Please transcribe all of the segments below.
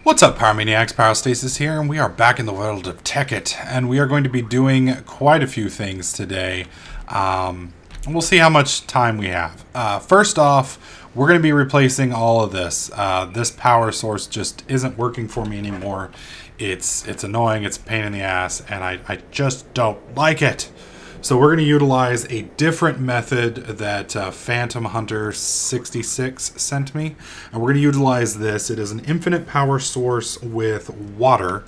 What's up, Power Maniacs? Pyrostasis here, and we are back in the world of Technic, and we are going to be doing quite a few things today. We'll see how much time we have. First off, we're going to be replacing all of this. This power source just isn't working for me anymore. It's annoying, it's a pain in the ass, and I just don't like it. So we're going to utilize a different method that Phantom Hunter 66 sent me. And we're going to utilize this. It is an infinite power source with water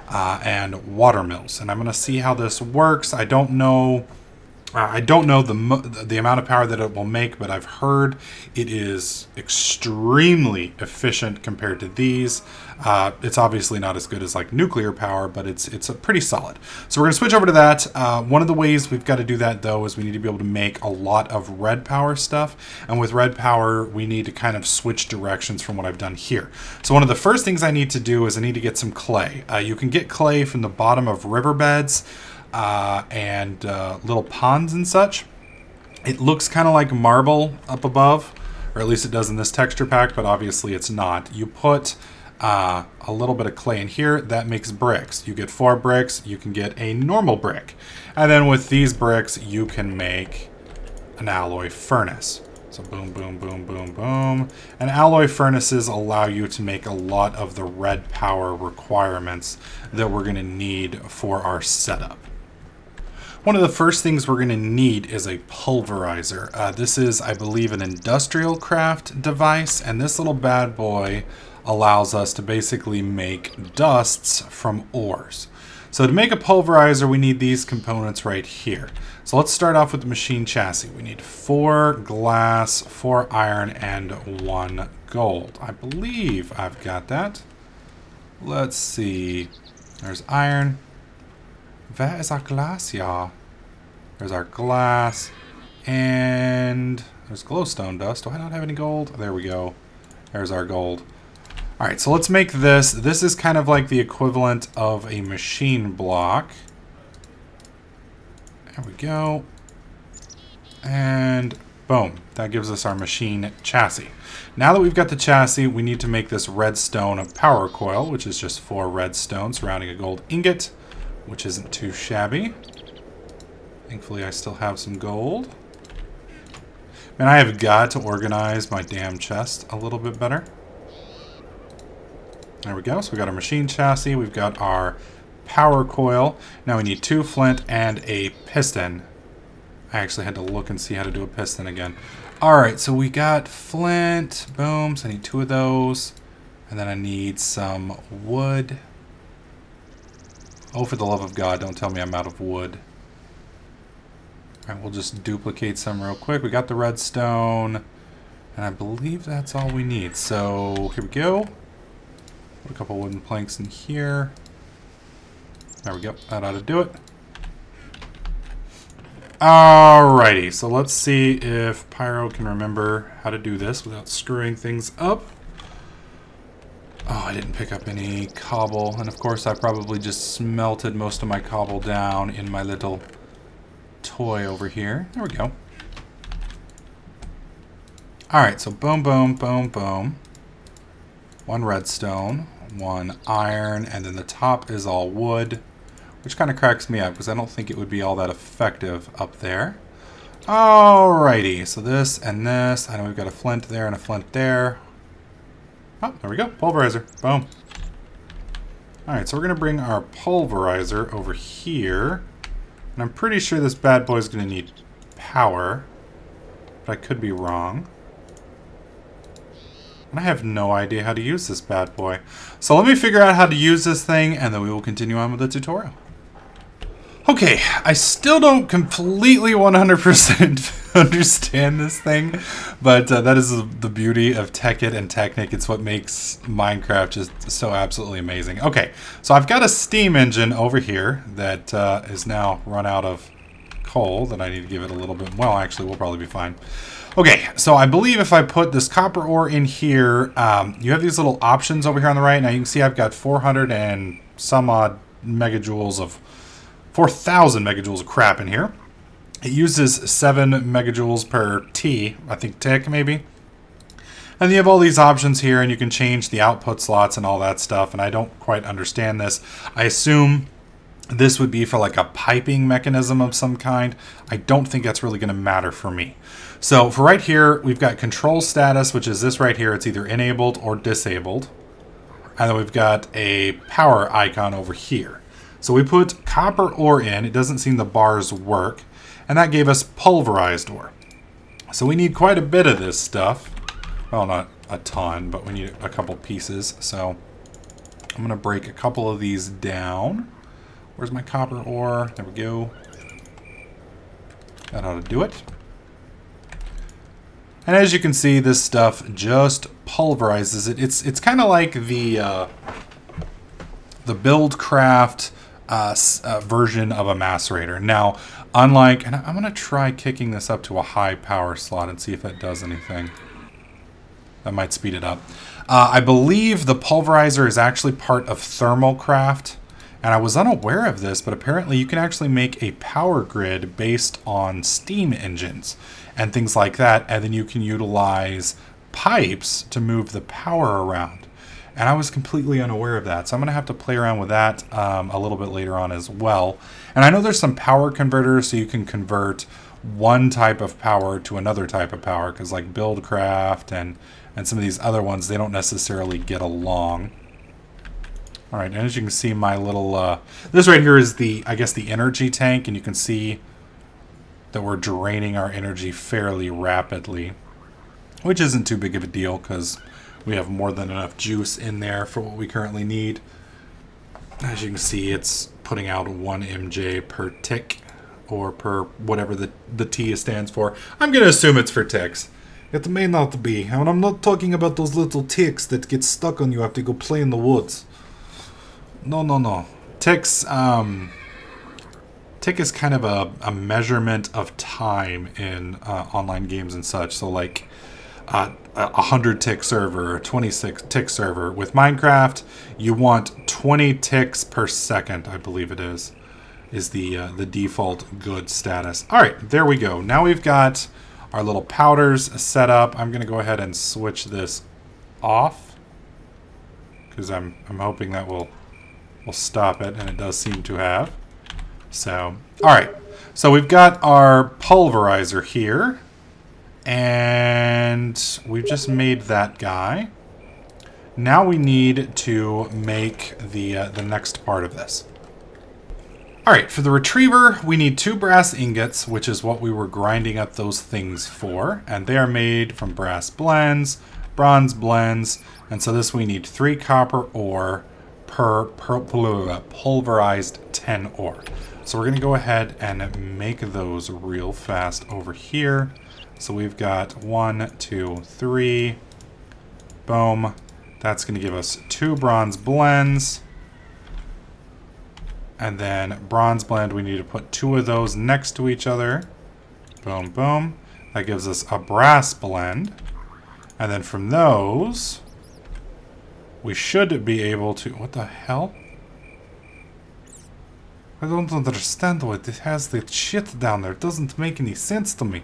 and water mills. And I'm going to see how this works. I don't know the amount of power that it will make, but I've heard it is extremely efficient compared to these. It's obviously not as good as like nuclear power, but it's a pretty solid. So we're going to switch over to that. One of the ways we've got to do that, though, is we need to be able to make a lot of red power stuff. And with red power, we need to kind of switch directions from what I've done here. So one of the first things I need to do is I need to get some clay. You can get clay from the bottom of riverbeds and little ponds and such. It looks kind of like marble up above, or at least it does in this texture pack, but obviously it's not. You put a little bit of clay in here, that makes bricks. You get 4 bricks, you can get a normal brick. And then with these bricks, you can make an alloy furnace. So boom, boom, boom, boom, boom. And alloy furnaces allow you to make a lot of the red power requirements that we're going to need for our setup. One of the first things we're going to need is a pulverizer. This is, I believe, an industrial craft device, and this little bad boy allows us to basically make dusts from ores. So to make a pulverizer, we need these components right here. So let's start off with the machine chassis. We need 4 glass, 4 iron, and 1 gold. I believe I've got that. Let's see. There's iron. Where is our glass? Yeah. There's our glass. And there's glowstone dust. Do I not have any gold? There we go. There's our gold. Alright, so let's make this. This is kind of like the equivalent of a machine block. There we go. And boom. That gives us our machine chassis. Now that we've got the chassis, we need to make this redstone power coil, which is just 4 redstone surrounding a gold ingot, which isn't too shabby. Thankfully, I still have some gold. Man, I have got to organize my damn chest a little bit better. There we go. So we got our machine chassis. We've got our power coil. Now we need 2 flint and a piston. I actually had to look and see how to do a piston again. Alright, so we got flint. Boom. So I need 2 of those. And then I need some wood. Oh, for the love of God, don't tell me I'm out of wood. Alright, we'll just duplicate some real quick. We got the redstone. And I believe that's all we need. So, here we go. Put a couple wooden planks in here. There we go. That ought to do it. Alrighty, so let's see if Pyro can remember how to do this without screwing things up. Oh, I didn't pick up any cobble. And of course, I probably just smelted most of my cobble down in my little toy over here. There we go. Alright, so boom, boom, boom, boom. 1 redstone, 1 iron, and then the top is all wood, which kind of cracks me up because I don't think it would be all that effective up there. Alrighty, so this and this. I know we've got a flint there and a flint there. Oh, there we go. Pulverizer. Boom. Alright, so we're going to bring our pulverizer over here. And I'm pretty sure this bad boy is going to need power. But I could be wrong. And I have no idea how to use this bad boy. So let me figure out how to use this thing, and then we will continue on with the tutorial. Okay, I still don't completely 100% understand this thing, but that is the beauty of Tekkit and Technic. It's what makes Minecraft just so absolutely amazing. Okay, so I've got a steam engine over here that is now run out of coal that I need to give it a little bit. Well, actually, we'll probably be fine. Okay, so I believe if I put this copper ore in here, you have these little options over here on the right. Now you can see I've got 400 and some odd megajoules of 4,000 megajoules of crap in here. It uses 7 megajoules per T, I think tick maybe. And you have all these options here, and you can change the output slots and all that stuff, and I don't quite understand this. I assume this would be for like a piping mechanism of some kind. I don't think that's really going to matter for me. So for right here, we've got control status, which is this right here. It's either enabled or disabled. And then we've got a power icon over here. So we put copper ore in. It doesn't seem the bars work. And that gave us pulverized ore. So we need quite a bit of this stuff. Well, not a ton, but we need a couple pieces. So I'm going to break a couple of these down. Where's my copper ore? There we go. That ought to do it. And as you can see, this stuff just pulverizes it. It's kind of like the Buildcraft version of a macerator. Now, unlike, and I'm going to try kicking this up to a high power slot and see if that does anything. That might speed it up. I believe the pulverizer is actually part of Thermalcraft. And I was unaware of this, but apparently you can actually make a power grid based on steam engines and things like that. And then you can utilize pipes to move the power around. And I was completely unaware of that. So I'm going to have to play around with that a little bit later on as well. And I know there's some power converters, so you can convert one type of power to another type of power. Because like Buildcraft and some of these other ones, they don't necessarily get along. All right, and as you can see, my little, this right here is the, I guess, the energy tank, and you can see that we're draining our energy fairly rapidly, which isn't too big of a deal because we have more than enough juice in there for what we currently need. As you can see, it's putting out 1 MJ per tick, or per whatever the T stands for. I'm going to assume it's for ticks. It may not be, and I'm not talking about those little ticks that get stuck on you after you go play in the woods. No. Ticks, tick is kind of a measurement of time in online games and such. So like a 100 tick server, or 26 tick server. With Minecraft, you want 20 ticks per second, I believe it is the default good status. All right, there we go. Now we've got our little powders set up. I'm going to go ahead and switch this off because I'm hoping that will stop it, and it does seem to have. So, all right. So we've got our pulverizer here, and we've just made that guy. Now we need to make the next part of this. All right, for the retriever, we need 2 brass ingots, which is what we were grinding up those things for, and they are made from brass blends, bronze blends, and so this we need 3 copper ore per pulverized 10 ore. So we're going to go ahead and make those real fast over here. So we've got 1, 2, 3. Boom. That's going to give us 2 bronze blends. And then bronze blend, we need to put 2 of those next to each other. Boom, boom. That gives us a brass blend. And then from those, we should be able to... What the hell? I don't understand what it has the shit down there. It doesn't make any sense to me.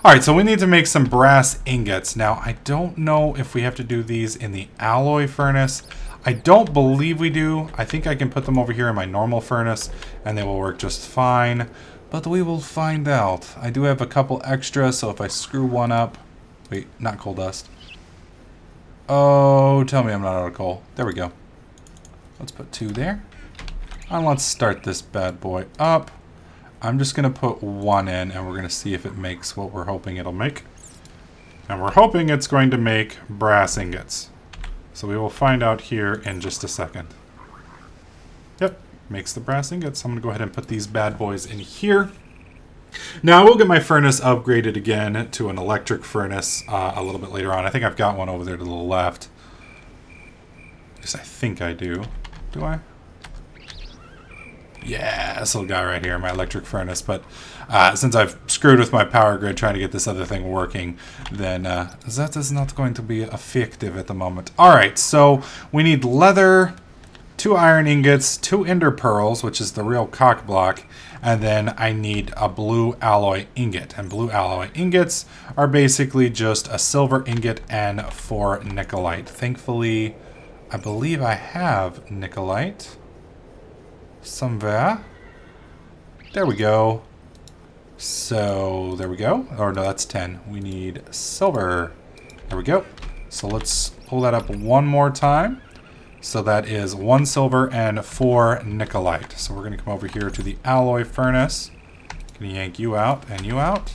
Alright, so we need to make some brass ingots. Now, I don't know if we have to do these in the alloy furnace. I don't believe we do. I think I can put them over here in my normal furnace, and they will work just fine. But we will find out. I do have a couple extra, so if I screw one up... Wait, not coal dust. Oh, tell me I'm not out of coal. There we go. Let's put 2 there. And let's start this bad boy up. I'm just going to put 1 in, and we're going to see if it makes what we're hoping it'll make. And we're hoping it's going to make brass ingots. So we will find out here in just a second. Yep, makes the brass ingots. I'm going to go ahead and put these bad boys in here. Now, I will get my furnace upgraded again to an electric furnace a little bit later on. I think I've got one over there to the left. At least I think I do. Do I? Yeah, this little guy right here, my electric furnace. But since I've screwed with my power grid trying to get this other thing working, then that is not going to be effective at the moment. All right, so we need leather, 2 iron ingots, 2 ender pearls, which is the real cock block, and then I need a blue alloy ingot. And blue alloy ingots are basically just a silver ingot and 4 nickelite. Thankfully, I believe I have nickelite somewhere. There we go. So, there we go. Or no, that's 10. We need silver. There we go. So let's pull that up one more time. So that is 1 silver and 4 nickelite. So we're going to come over here to the alloy furnace. Going to yank you out and you out.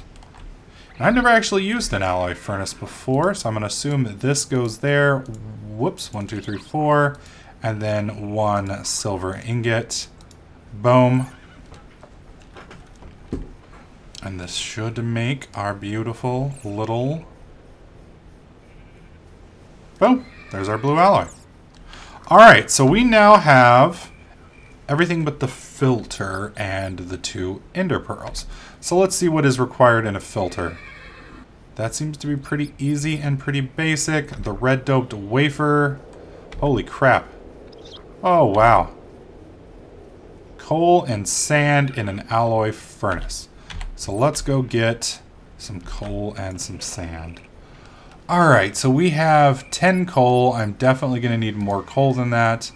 And I've never actually used an alloy furnace before, so I'm going to assume that this goes there. Whoops, 1, 2, 3, 4. And then 1 silver ingot. Boom. And this should make our beautiful little... Boom. There's our blue alloy. Alright, so we now have everything but the filter and the 2 ender pearls. So let's see what is required in a filter. That seems to be pretty easy and pretty basic. The red doped wafer. Holy crap. Oh, wow. Coal and sand in an alloy furnace. So let's go get some coal and some sand. Alright, so we have 10 coal. I'm definitely going to need more coal than that.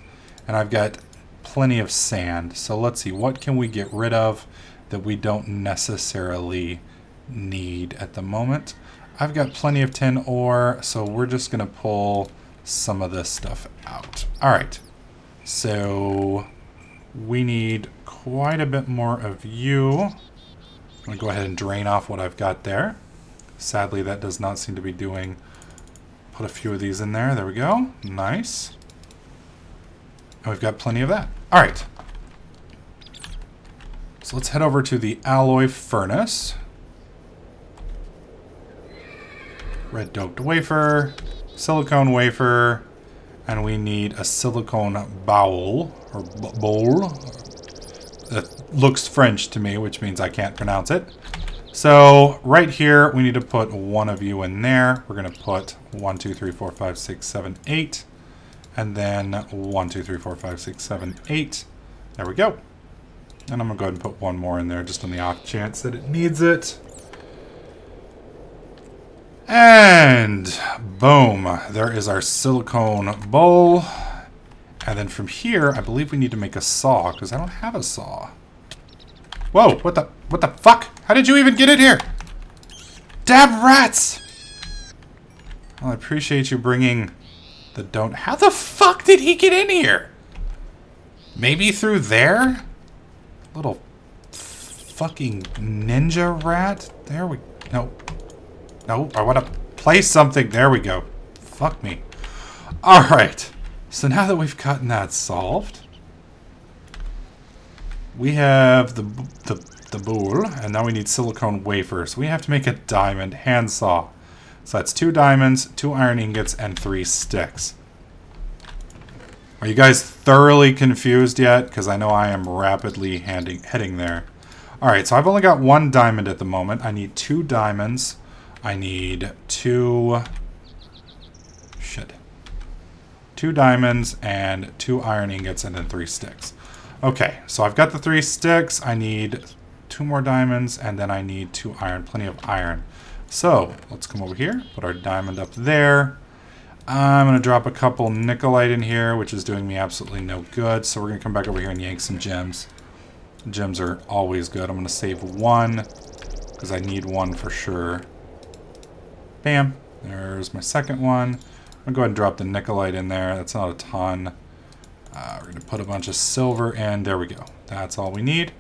And I've got plenty of sand. So let's see, what can we get rid of that we don't necessarily need at the moment? I've got plenty of tin ore, so we're just going to pull some of this stuff out. Alright, so we need quite a bit more of you. I'm going to go ahead and drain off what I've got there. Sadly, that does not seem to be doing... Put a few of these in there. There we go. Nice. And we've got plenty of that. All right. So let's head over to the alloy furnace. Red doped wafer, silicone wafer, and we need a silicone bowl, or bowl. That looks French to me, which means I can't pronounce it. So right here, we need to put 1 of you in there. We're going to put 1, 2, 3, 4, 5, 6, 7, 8. And then 1, 2, 3, 4, 5, 6, 7, 8. There we go. And I'm going to go ahead and put 1 more in there just on the off chance that it needs it. And boom, there is our silicone bowl. And then from here, I believe we need to make a saw because I don't have a saw. Whoa, what the fuck? How did you even get in here? Damn rats! Well, I appreciate you bringing the don't... How the fuck did he get in here? Maybe through there? Little fucking ninja rat? There we... No. No, I want to place something. There we go. Fuck me. Alright. So now that we've gotten that solved... We have the bowl, and now we need silicone wafers. We have to make a diamond handsaw. So that's 2 diamonds, 2 iron ingots, and 3 sticks. Are you guys thoroughly confused yet? Because I know I am rapidly heading there. Alright, so I've only got 1 diamond at the moment. I need 2 diamonds. I need 2 diamonds and 2 iron ingots and then 3 sticks. Okay, so I've got the 3 sticks. I need 2 more diamonds, and then I need 2 iron, plenty of iron. So let's come over here, put our diamond up there. I'm going to drop a couple nickelite in here, which is doing me absolutely no good. So we're going to come back over here and yank some gems. Gems are always good. I'm going to save 1 because I need 1 for sure. Bam. There's my second one. I'm going to go ahead and drop the nickelite in there. That's not a ton. We're going to put a bunch of silver in. There we go. That's all we need.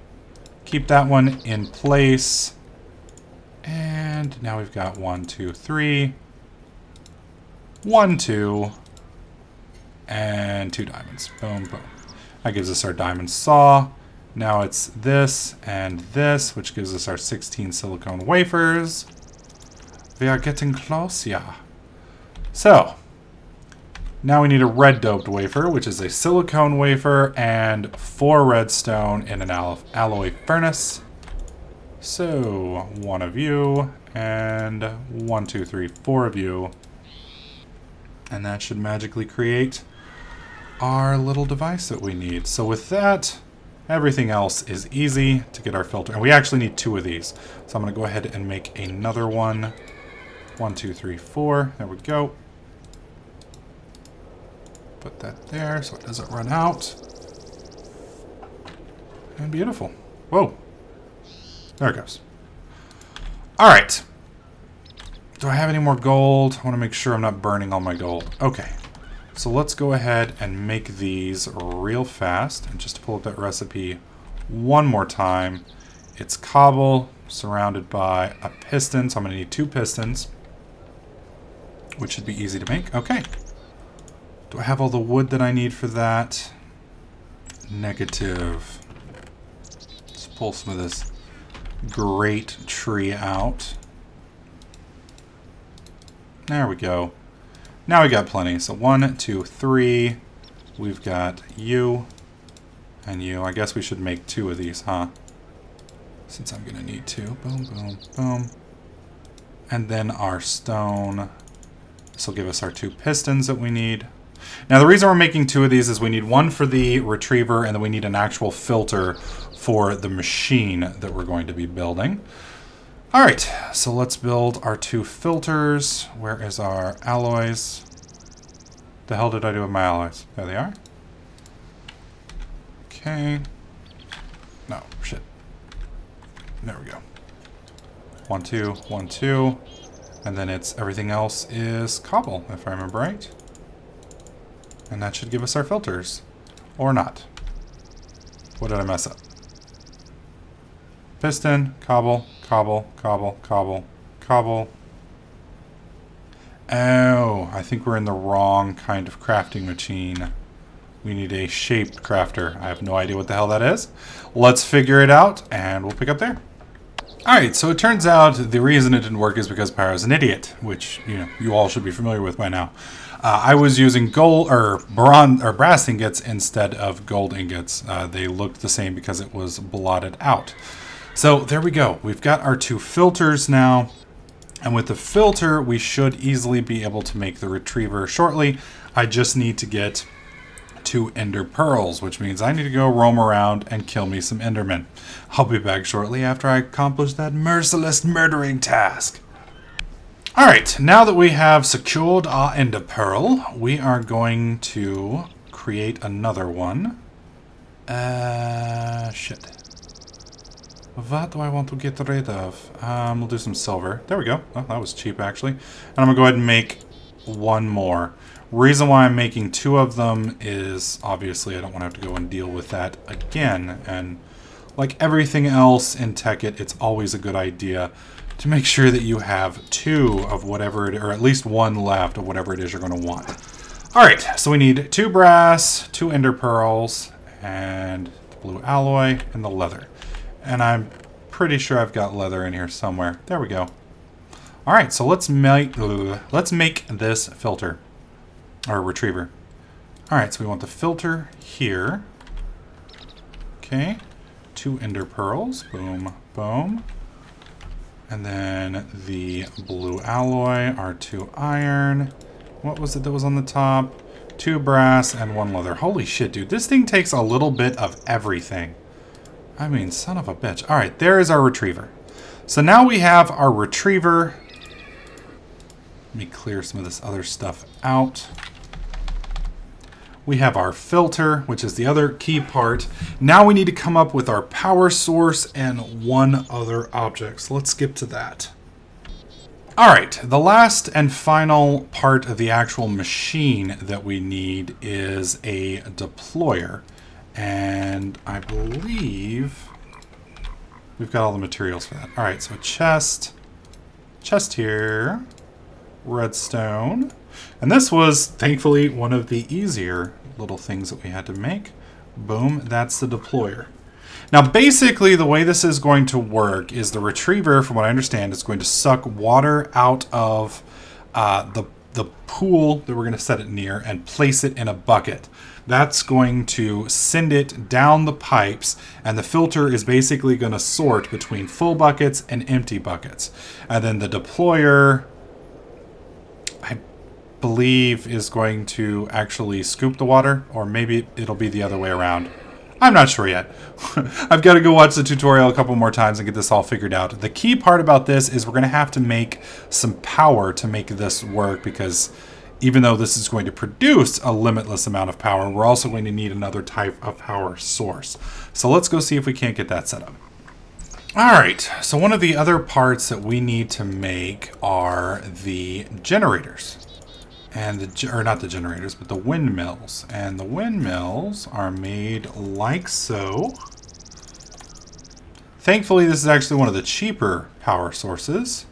Keep that one in place. And now we've got 1, 2, 3. 1, 2. And 2 diamonds. Boom, boom. That gives us our diamond saw. Now it's this and this, which gives us our 16 silicone wafers. We are getting close, yeah. So... now we need a red doped wafer, which is a silicone wafer and 4 redstone in an alloy furnace. So 1 of you and 1, 2, 3, 4 of you. And that should magically create our little device that we need. So with that, everything else is easy to get our filter. And we actually need 2 of these. So I'm going to go ahead and make another one. 1, 2, 3, 4. There we go. Put that there so it doesn't run out. And beautiful. Whoa. There it goes. All right. Do I have any more gold? I want to make sure I'm not burning all my gold. Okay. So let's go ahead and make these real fast. And just to pull up that recipe one more time, it's cobble surrounded by a piston. So I'm going to need 2 pistons, which should be easy to make. Okay. Do I have all the wood that I need for that? Negative. Let's pull some of this great tree out. There we go. Now we got plenty. So 1, 2, 3. We've got you and you. I guess we should make 2 of these, huh? Since I'm going to need 2. Boom, boom, boom. And then our stone. This will give us our 2 pistons that we need. Now the reason we're making 2 of these is we need 1 for the retriever and then we need an actual filter for the machine that we're going to be building. All right, so let's build our 2 filters. Where is our alloys? The hell did I do with my alloys? There they are. Okay. No, shit. There we go. 1, 2, 1, 2. And then it's everything else is cobble, if I remember right. And that should give us our filters. Or not. What did I mess up? Piston, cobble, cobble, cobble, cobble, cobble. Oh, I think we're in the wrong kind of crafting machine. We need a shaped crafter. I have no idea what the hell that is. Let's figure it out, and we'll pick up there. Alright, so it turns out the reason it didn't work is because Pyro's an idiot, which, you know, you all should be familiar with by now. I was using gold or bronze or brass ingots instead of gold ingots. They looked the same because it was blotted out. So there we go. We've got our 2 filters now. And with the filter, we should easily be able to make the retriever shortly. I just need to get 2 ender pearls, which means I need to go roam around and kill me some endermen. I'll be back shortly after I accomplish that merciless murdering task. Alright, now that we have secured our ender pearl, we are going to create another one. Shit. What do I want to get rid of? We'll do some silver. There we go. Oh, that was cheap, actually. And I'm going to go ahead and make 1 more. Reason why I'm making 2 of them is, obviously, I don't want to have to go and deal with that again. And like everything else in Tekkit, it's always a good idea to make sure that you have 2 of whatever, or at least 1 left of whatever it is you're going to want. Alright, so we need 2 brass, 2 ender pearls, and the blue alloy, and the leather. And I'm pretty sure I've got leather in here somewhere. There we go. Alright, so let's make this filter, or retriever. Alright, so we want the filter here. Okay, 2 ender pearls, boom, boom. And then the blue alloy, our 2 iron. What was it that was on the top? 2 brass and 1 leather. Holy shit, dude. This thing takes a little bit of everything. I mean, son of a bitch. All right, there is our retriever. So now we have our retriever. Let me clear some of this other stuff out. We have our filter, which is the other key part. Now we need to come up with our power source and 1 other object. So let's skip to that. All right, the last and final part of the actual machine that we need is a deployer. And I believe we've got all the materials for that. All right, so chest here, redstone. And this was, thankfully, one of the easier little things that we had to make. Boom, that's the deployer. Now, basically, the way this is going to work is the retriever, from what I understand, is going to suck water out of the pool that we're going to set it near and place it in a bucket. That's going to send it down the pipes, and the filter is basically going to sort between full buckets and empty buckets. And then the deployer, believe is going to actually scoop the water, or maybe it'll be the other way around. I'm not sure yet. I've got to go watch the tutorial a couple more times and get this all figured out. The key part about this is we're going to have to make some power to make this work, because even though this is going to produce a limitless amount of power, we're also going to need another type of power source. So let's go see if we can't get that set up. All right, so one of the other parts that we need to make are the generators. And or not the generators, but the windmills. And the windmills are made like so. Thankfully, this is actually one of the cheaper power sources.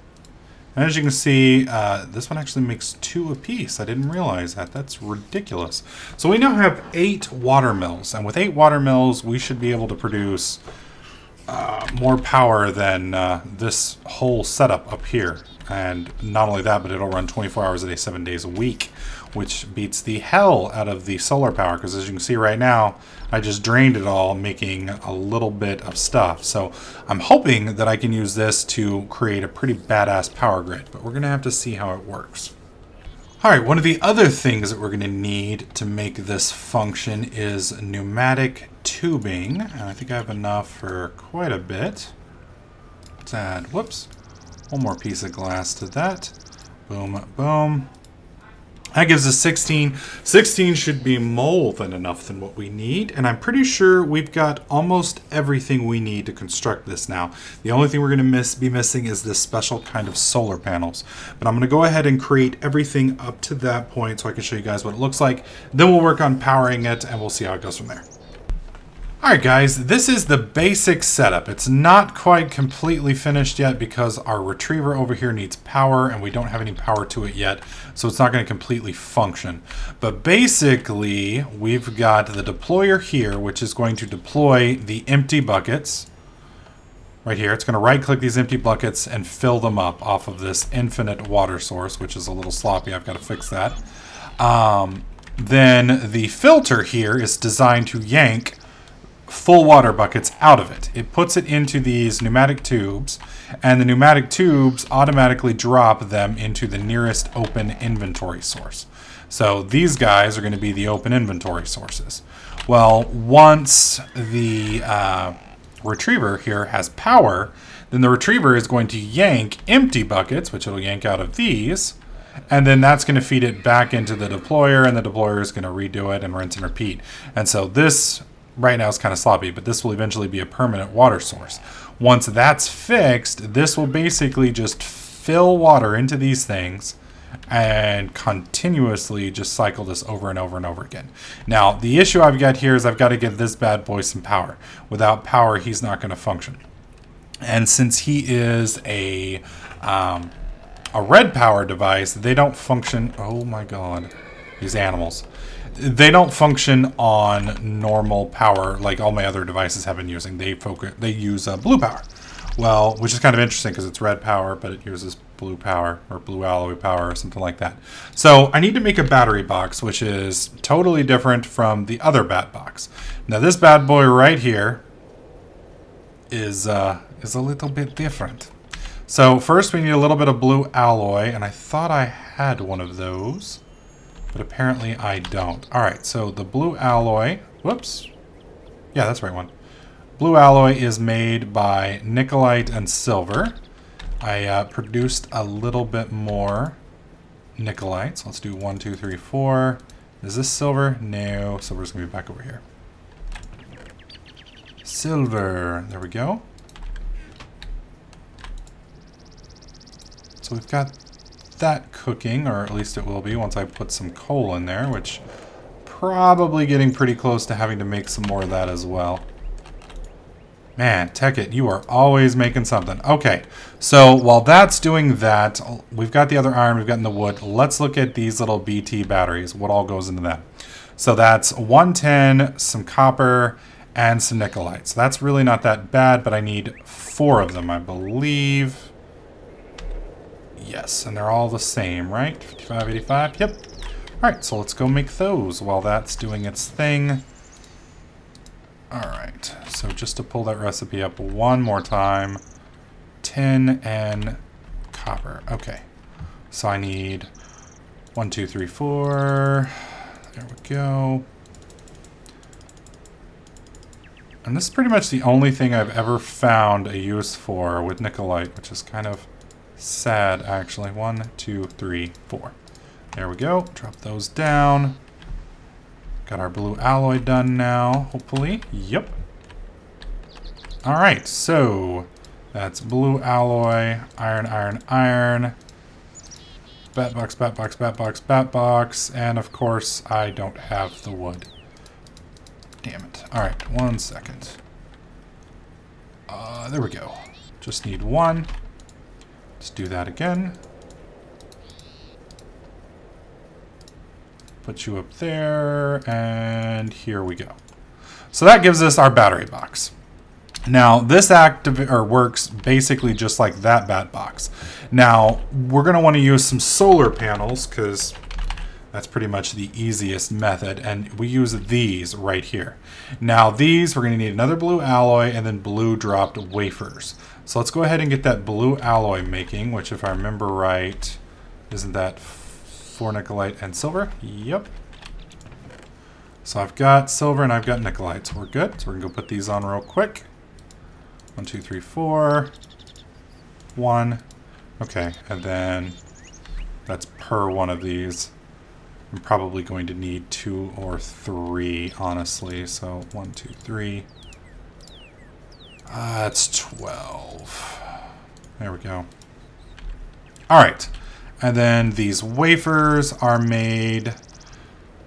And as you can see, this one actually makes 2 apiece. I didn't realize that. That's ridiculous. So we now have 8 water mills. And with 8 water mills, we should be able to produce more power than this whole setup up here. And not only that, but it'll run 24 hours a day, 7 days a week, which beats the hell out of the solar power, because as you can see right now, I just drained it all, making a little bit of stuff. So I'm hoping that I can use this to create a pretty badass power grid, but we're going to have to see how it works. All right, one of the other things that we're going to need to make this function is pneumatic tubing, and I think I have enough for quite a bit. Let's add, whoops, one more piece of glass to that. Boom, boom. That gives us 16. 16 should be more than enough than what we need, and I'm pretty sure we've got almost everything we need to construct this now. The only thing we're going to be missing is this special kind of solar panels. But I'm going to go ahead and create everything up to that point so I can show you guys what it looks like. Then we'll work on powering it, and we'll see how it goes from there. Alright guys, this is the basic setup. It's not quite completely finished yet because our retriever over here needs power and we don't have any power to it yet, so it's not going to completely function. But basically, we've got the deployer here, which is going to deploy the empty buckets. Right here, it's going to right-click these empty buckets and fill them up off of this infinite water source, which is a little sloppy. I've got to fix that. Then the filter here is designed to yank full water buckets out of it. It puts it into these pneumatic tubes, and the pneumatic tubes automatically drop them into the nearest open inventory source. So these guys are going to be the open inventory sources. Well, once the retriever here has power, then the retriever is going to yank empty buckets, which it'll yank out of these, and then that's going to feed it back into the deployer, and the deployer is going to redo it and rinse and repeat. And so this right now it's kind of sloppy, but this will eventually be a permanent water source. Once that's fixed, this will basically just fill water into these things and continuously just cycle this over and over and over again. Now, the issue I've got here is I've got to give this bad boy some power. Without power, he's not going to function. And since he is a red power device, they don't function. Oh my God, these animals. They don't function on normal power like all my other devices have been using. They use blue power. Well, which is kind of interesting because it's red power, but it uses blue power or blue alloy power or something like that. So I need to make a battery box, which is totally different from the other bat box. Now this bad boy right here is a little bit different. So first we need a little bit of blue alloy, and I thought I had one of those, but apparently I don't. All right, so the blue alloy, whoops. Yeah, that's the right one. Blue alloy is made by nickelite and silver. I produced a little bit more nickelite. So let's do 1, 2, 3, 4. Is this silver? No, silver's gonna be back over here. Silver, there we go. So we've got that cooking, or at least it will be once I put some coal in there, which probably getting pretty close to having to make some more of that as well. Man, Technic, you are always making something. Okay, so while that's doing that, we've got the other iron, we've gotten the wood. Let's look at these little BT batteries, what all goes into that. So that's 110, some copper, and some nickelite. So that's really not that bad, but I need 4 of them, I believe. Yes, and they're all the same, right? 55, 85, yep. All right, so let's go make those while that's doing its thing. All right, so just to pull that recipe up one more time, tin and copper. Okay, so I need 1, 2, 3, 4. There we go. And this is pretty much the only thing I've ever found a use for with Nicolite, which is kind of sad, actually. 1, 2, 3, 4. There we go. Drop those down. Got our blue alloy done now, hopefully. Yep. All right, so that's blue alloy, iron, iron, iron. Bat box, bat box, bat box, bat box. And of course, I don't have the wood. Damn it. All right, 1 second. There we go. Just need 1. Let's do that again. Put you up there, and here we go. So that gives us our battery box. Now, this works basically just like that bat box. Now, we're going to want to use some solar panels because that's pretty much the easiest method, and we use these right here. Now, these, we're going to need another blue alloy and then blue dropped wafers. So let's go ahead and get that blue alloy making, which if I remember right, isn't that 4 Nicolite and silver? Yep. So I've got silver and I've got Nicolite, so we're good. So we're gonna go put these on real quick. 1, 2, 3, 4. 1. Okay, and then that's per one of these. I'm probably going to need 2 or 3, honestly. So 1, 2, 3. That's 12. There we go. All right. And then these wafers are made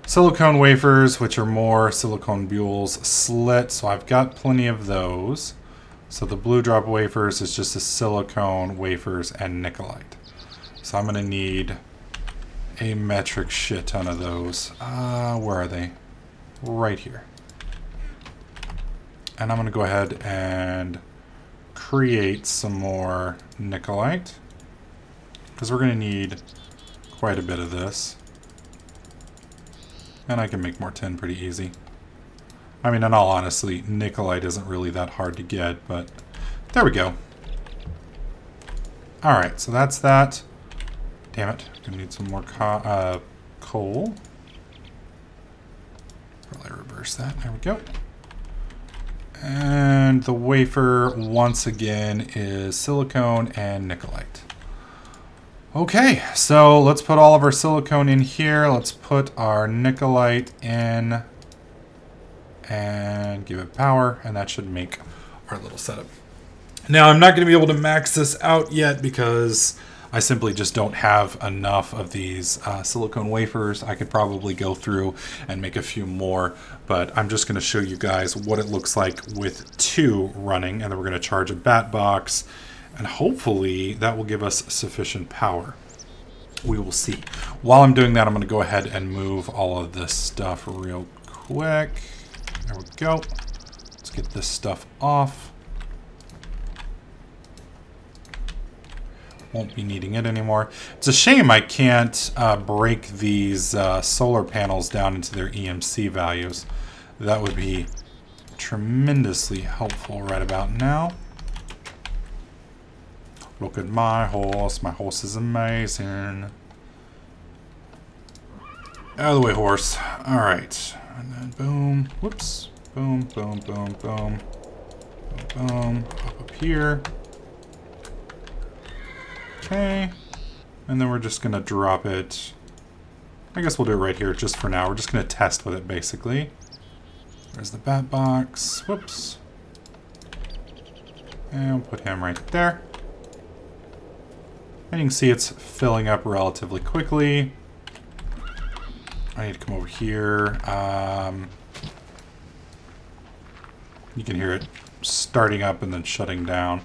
silicone wafers, which are more silicone bules slit. So I've got plenty of those. So the blue drop wafers is just a silicone wafers and Nicolite. So I'm going to need a metric shit ton of those. Where are they? Right here. And I'm going to go ahead and create some more Nicolite, because we're going to need quite a bit of this. And I can make more tin pretty easy. I mean, in all honesty, Nicolite isn't really that hard to get, but there we go. Alright, so that's that. Damn it, I'm going to need some more coal. Probably reverse that. There we go. And the wafer, once again, is silicone and Nicolite. Okay, so let's put all of our silicone in here. Let's put our Nicolite in and give it power, and that should make our little setup. Now, I'm not going to be able to max this out yet because I simply just don't have enough of these silicone wafers. I could probably go through and make a few more, but I'm just going to show you guys what it looks like with 2 running, and then we're going to charge a bat box, and hopefully that will give us sufficient power. We will see. While I'm doing that, I'm going to go ahead and move all of this stuff real quick. There we go. Let's get this stuff off. Won't be needing it anymore. It's a shame I can't break these solar panels down into their EMC values. That would be tremendously helpful right about now. Look at my horse. My horse is amazing. Out of the way, horse. All right. And then boom. Whoops. Boom, boom, boom, boom. Boom, boom. Up here. Okay, and then we're just gonna drop it. I guess we'll do it right here just for now. We're just gonna test with it basically. There's the bat box. Whoops. And we'll put him right there. And you can see it's filling up relatively quickly. I need to come over here. You can hear it starting up and then shutting down.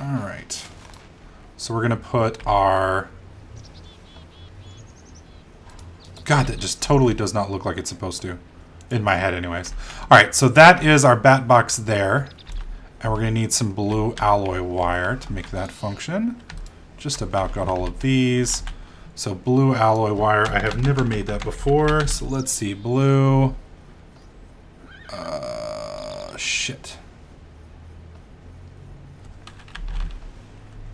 Alright, so we're going to put our... God, that just totally does not look like it's supposed to. In my head anyways. Alright, so that is our bat box there. And we're going to need some blue alloy wire to make that function. Just about got all of these. So blue alloy wire, I have never made that before. So let's see, blue... shit.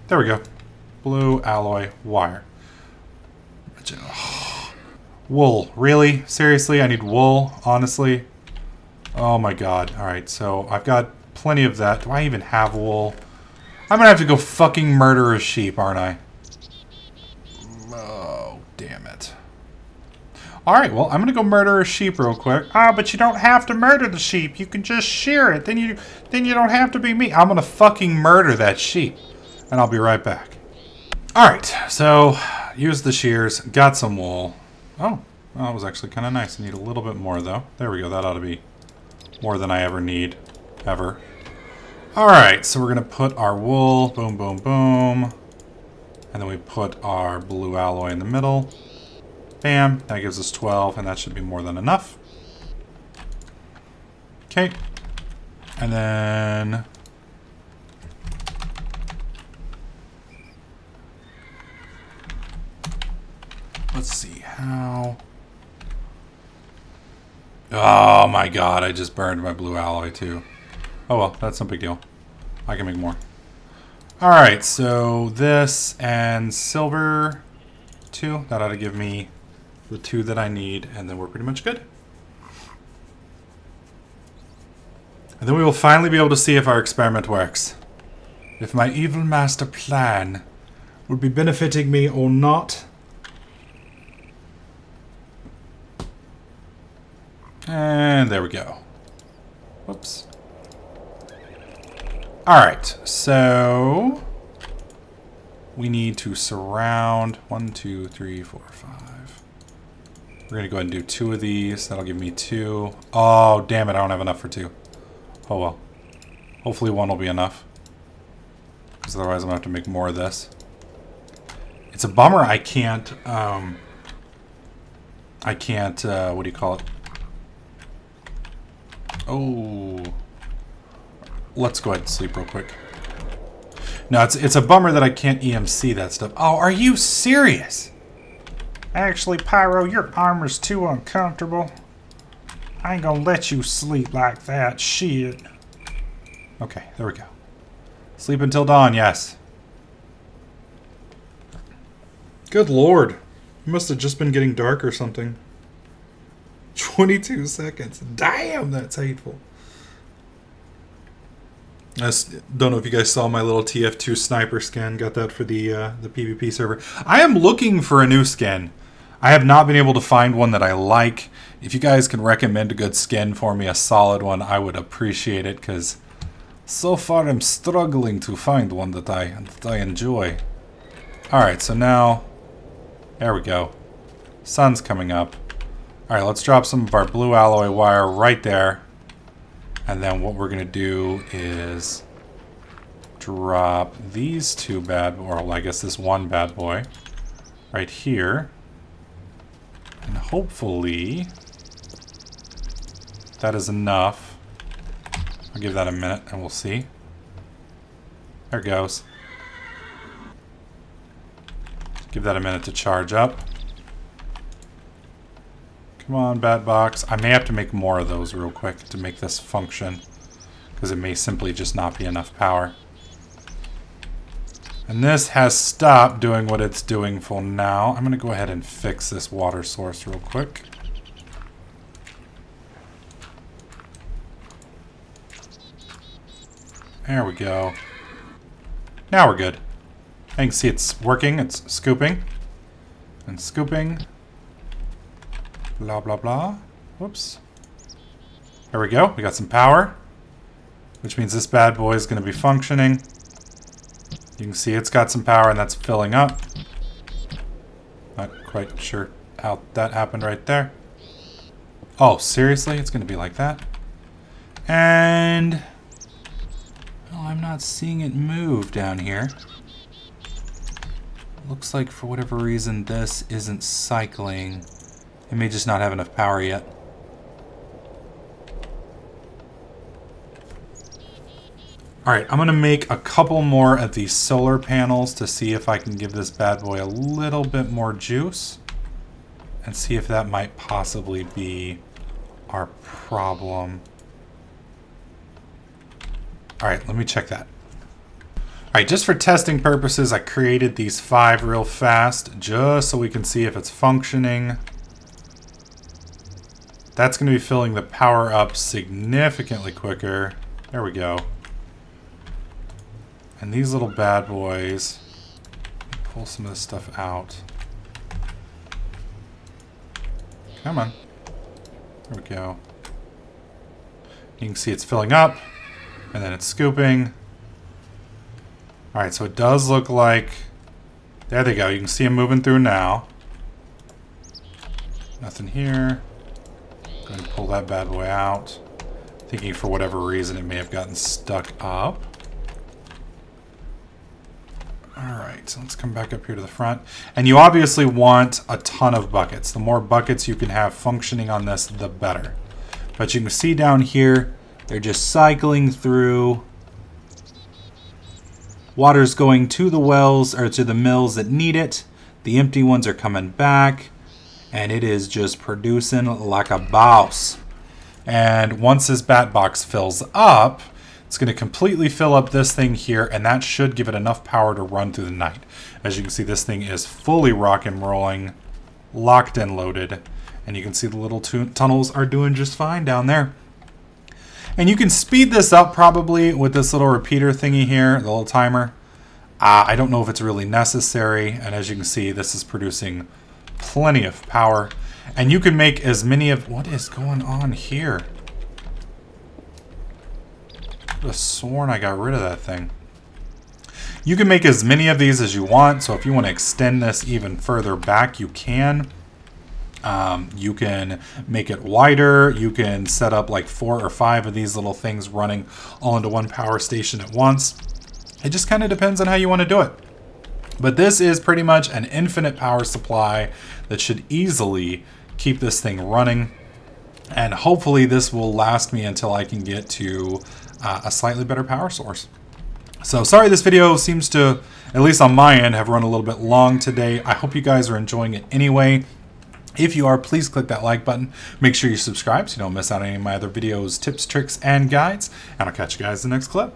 There we go. Blue alloy wire. Wool. Really? Seriously? I need wool? Honestly? Oh my god. Alright, so I've got plenty of that. Do I even have wool? I'm gonna have to go fucking murder a sheep, aren't I? Oh, damn it. Alright, well, I'm gonna go murder a sheep real quick. Ah, but you don't have to murder the sheep. You can just shear it. Then you don't have to be me. I'm gonna fucking murder that sheep. And I'll be right back. Alright, so use the shears. Got some wool. Oh, well, that was actually kind of nice. I need a little bit more, though. There we go. That ought to be more than I ever need. Ever. Alright, so we're going to put our wool. Boom, boom, boom. And then we put our blue alloy in the middle. Bam. That gives us 12, and that should be more than enough. Okay. And then... let's see how... oh my god, I just burned my blue alloy too. Oh well, that's no big deal. I can make more. Alright, so this and silver 2. That ought to give me the 2 that I need, and then we're pretty much good. And then we will finally be able to see if our experiment works. If my evil master plan would be benefiting me or not. And there we go. Whoops. Alright, so we need to surround 1, 2, 3, 4, 5. We're going to go ahead and do 2 of these. That'll give me 2. Oh, damn it, I don't have enough for 2. Oh well. Hopefully 1 will be enough. Because otherwise I'm going to have to make more of this. It's a bummer I can't, what do you call it? Oh, let's go ahead and sleep real quick. No, it's a bummer that I can't EMC that stuff. Oh, are you serious? Actually, Pyro, your armor's too uncomfortable. I ain't gonna let you sleep like that. Shit. Okay, there we go. Sleep until dawn, yes. Good lord. It must have just been getting dark or something. 22 seconds. Damn, that's hateful. I don't know if you guys saw my little TF2 sniper skin. Got that for the PvP server. I am looking for a new skin. I have not been able to find one that I like. If you guys can recommend a good skin for me, a solid one, I would appreciate it, because so far I'm struggling to find one that I enjoy. Alright, so now... there we go. Sun's coming up. Alright, let's drop some of our blue alloy wire right there. And then what we're going to do is drop these 2 bad, or well, I guess this 1 bad boy right here. And hopefully that is enough. I'll give that a minute and we'll see. There it goes. Give that a minute to charge up. Come on, Bat Box. I may have to make more of those real quick to make this function, because it may simply just not be enough power. And this has stopped doing what it's doing for now. I'm going to go ahead and fix this water source real quick. There we go. Now we're good. You can see it's working. It's scooping. And scooping. Blah, blah, blah. Whoops. There we go. We got some power. Which means this bad boy is going to be functioning. You can see it's got some power and that's filling up. Not quite sure how that happened right there. Oh, seriously? It's going to be like that? And... well, I'm not seeing it move down here. Looks like for whatever reason this isn't cycling. It may just not have enough power yet. Alright, I'm going to make a couple more of these solar panels to see if I can give this bad boy a little bit more juice. And see if that might possibly be our problem. Alright, let me check that. right, just for testing purposes, I created these 5 real fast, just so we can see if it's functioning. That's going to be filling the power up significantly quicker. There we go. And these little bad boys, pull some of this stuff out. Come on. There we go. You can see it's filling up, and then it's scooping. Alright, so it does look like... There they go. You can see them moving through now. Nothing here. Go ahead and pull that bad boy out. Thinking for whatever reason it may have gotten stuck up. Alright, so let's come back up here to the front. And you obviously want a ton of buckets. The more buckets you can have functioning on this, the better. But you can see down here, they're just cycling through. Water's going to the wells, or to the mills that need it. The empty ones are coming back. And it is just producing like a boss. And once this bat box fills up, it's going to completely fill up this thing here, and that should give it enough power to run through the night. As you can see, this thing is fully rock and rolling, locked and loaded, and you can see the little tunnels are doing just fine down there. And you can speed this up probably with this little repeater thingy here, the little timer. I don't know if it's really necessary, and as you can see, this is producing plenty of power. And you can make as many of... What is going on here? I could have sworn I got rid of that thing. You can make as many of these as you want. So if you want to extend this even further back, you can. You can make it wider. You can set up like 4 or 5 of these little things running all into one power station at once. It just kind of depends on how you want to do it. But this is pretty much an infinite power supply that should easily keep this thing running. And hopefully this will last me until I can get to a slightly better power source. So sorry this video seems to, at least on my end, have run a little bit long today. I hope you guys are enjoying it anyway. If you are, please click that like button. Make sure you subscribe so you don't miss out on any of my other videos, tips, tricks, and guides. And I'll catch you guys in the next clip.